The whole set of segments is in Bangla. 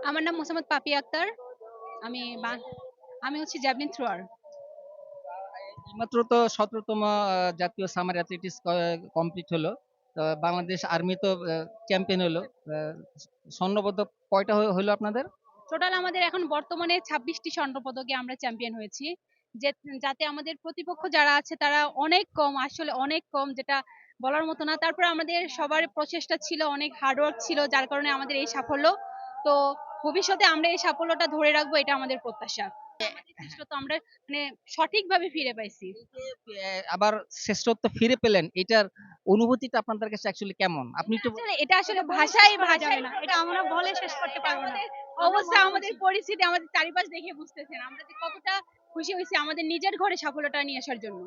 আমার নাম মোসাম্মদ পাপিয়া আক্তার। আমি বা- আমি হচ্ছে জ্যাভলিন থ্রোয়ার। এইমাত্র তো ১৭তম জাতীয় সামার অ্যাথলেটিক্স কমপ্লিট হলো। তো বাংলাদেশ আর্মি তো চ্যাম্পিয়ন হলো। স্বর্ণপদক কয়টা হলো আপনাদের? টোটাল আমাদের এখন বর্তমানে 26টি স্বর্ণপদকে আমরা চ্যাম্পিয়ন হয়েছি। যে যাতে আমাদের প্রতিপক্ষ যারা আছে তারা অনেক কম, আসলে অনেক কম, যেটা বলার মতো না। তারপরে আমাদের সবার প্রচেষ্টা ছিল, অনেক হার্ডওয়ার্ক ছিল, যার কারণে আমাদের এই সাফল্য। তো ভবিষ্যতে আমরা এই সাফল্যটা ধরে রাখবো, এটা আমাদের প্রত্যাশা। আমাদের শ্রেষ্ঠত্ব আমরা মানে সঠিকভাবে ফিরে পাইছি। আবার শ্রেষ্ঠত্ব ফিরে পেলেন, এটার অনুভূতিটা আপনাদের কাছে অ্যাকচুয়ালি কেমন? আপনি একটু এটা আসলে এটা বলে শেষ ভাষায় করা যাবে ভাষায় না। এটা প্রকাশ আমরা করা বলে যাবে না। শেষ করতে এটা পারবো না। আমাদের আমরা অবস্থা, মনে আমাদের খুশি। পরিস্থিতি, আমাদের চারিপাশ দেখে বুঝতেছেন আমরা যে কতটা খুশি হয়েছি আমাদের নিজের ঘরে সাফল্যটা নিয়ে আসার জন্য।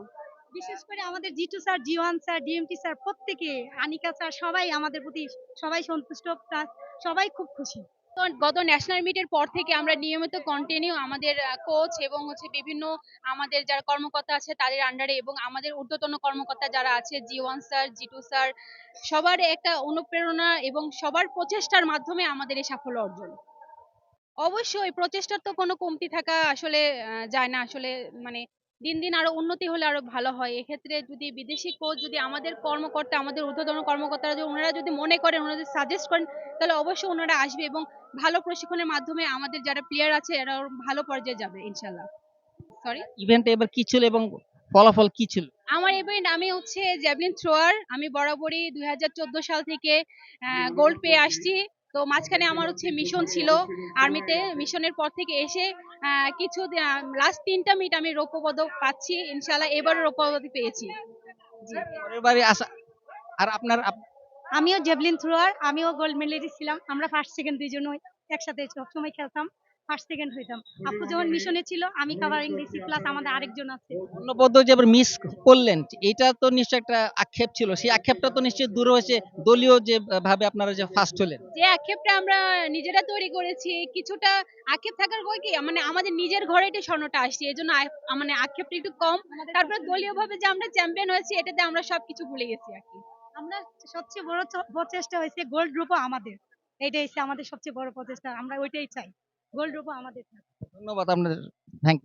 বিশেষ করে আমাদের Jitu sir, Jiwan sir, DMT sir প্রত্যেকে, আনিকা স্যার সবাই আমাদের প্রতি সবাই সন্তুষ্ট প্লাস সবাই খুব খুশি। তো গত ন্যাশনাল মিটের পর থেকে আমরা নিয়মিত কন্টিনিউ আমাদের কোচ এবং হচ্ছে বিভিন্ন আমাদের যারা কর্মকর্তা আছে তাদের আন্ডারে এবং আমাদের ঊর্ধ্বতন কর্মকর্তা যারা আছে, জি1 স্যার, জি2 স্যার, সবার একটা অনুপ্রেরণা এবং সবার প্রচেষ্টার মাধ্যমে আমাদের এই সাফল্য অর্জন। অবশ্যই প্রচেষ্টার তো কোনো কমতি থাকা আসলে যায় না আসলে। মানে দিন দিন আরো উন্নতি হলে আরো ভালো হয়। এক্ষেত্রে যদি বিদেশি কোচ, যদি আমাদের কর্মকর্তা, আমাদের ঊর্ধ্বতন কর্মকর্তারা যদি ওনারা যদি মনে করেন, ওনারা যদি সাজেস্ট করেন, তাহলে অবশ্যই ওনারা আসবে এবং ভালো প্রশিক্ষণের মাধ্যমে আমাদের যারা প্লেয়ার আছে এরা ভালো পর্যায়ে যাবে ইনশাল্লাহ। সরি, ইভেন্টে এবার কি ছিল এবং ফলাফল কি ছিল? আমার ইভেন্ট, আমি হচ্ছে জ্যাভলিন থ্রোয়ার। আমি বরাবরই 2014 সাল থেকে গোল্ড পেয়ে আসছি। তো মাঝখানে আমার হচ্ছে মিশন ছিল আর্মিতে। মিশনের পর থেকে এসে কিছু লাস্ট 3টা মিট আমি রৌপ্য পদক পাচ্ছি ইনশাল্লাহ, এবারও রৌপ্য পদক পেয়েছি। জি। পরের বারে আসা। আর আপনার আমিও জেভলিন থ্রোয়ার, আমিও গোল্ড মেডেলিস্ট ছিলাম। আমরা ফার্স্ট সেকেন্ড দুইজনই একসাথে সবসময় খেলতাম, ফার্স্ট সেকেন্ড হইতাম। আপু যখন মিশনে ছিল আমি কাভারিং দিছি, প্লাস আমাদের আরেকজন আছে। স্বর্ণপদক যে আবার মিস করলেন, এটা তো নিশ্চয়ই একটা আক্ষেপ ছিল। সেই আক্ষেপটা তো নিশ্চয়ই দূর হয়েছে দলীয় যে ভাবে আপনারা যে ফার্স্ট হলেন। যে আক্ষেপটা আমরা নিজেরা তৈরি করেছি, কিছুটা আক্ষেপ থাকার বই কি মানে আমাদের নিজের ঘরে এটা স্বর্ণটা আসছে, এই জন্য মানে আক্ষেপটা একটু কম। তারপরে দলীয় ভাবে যে আমরা চ্যাম্পিয়ন হয়েছি, এটাতে আমরা সবকিছু ভুলে গেছি আর কি। আমরা সবচেয়ে বড় প্রচেষ্টা হয়েছে গোল্ড গ্রুপও আমাদের। এইটাই হচ্ছে আমাদের সবচেয়ে বড় প্রচেষ্টা, আমরা ওইটাই চাই, গোল্ড গ্রুপও আমাদের। ধন্যবাদ আপনাদের। থ্যাংক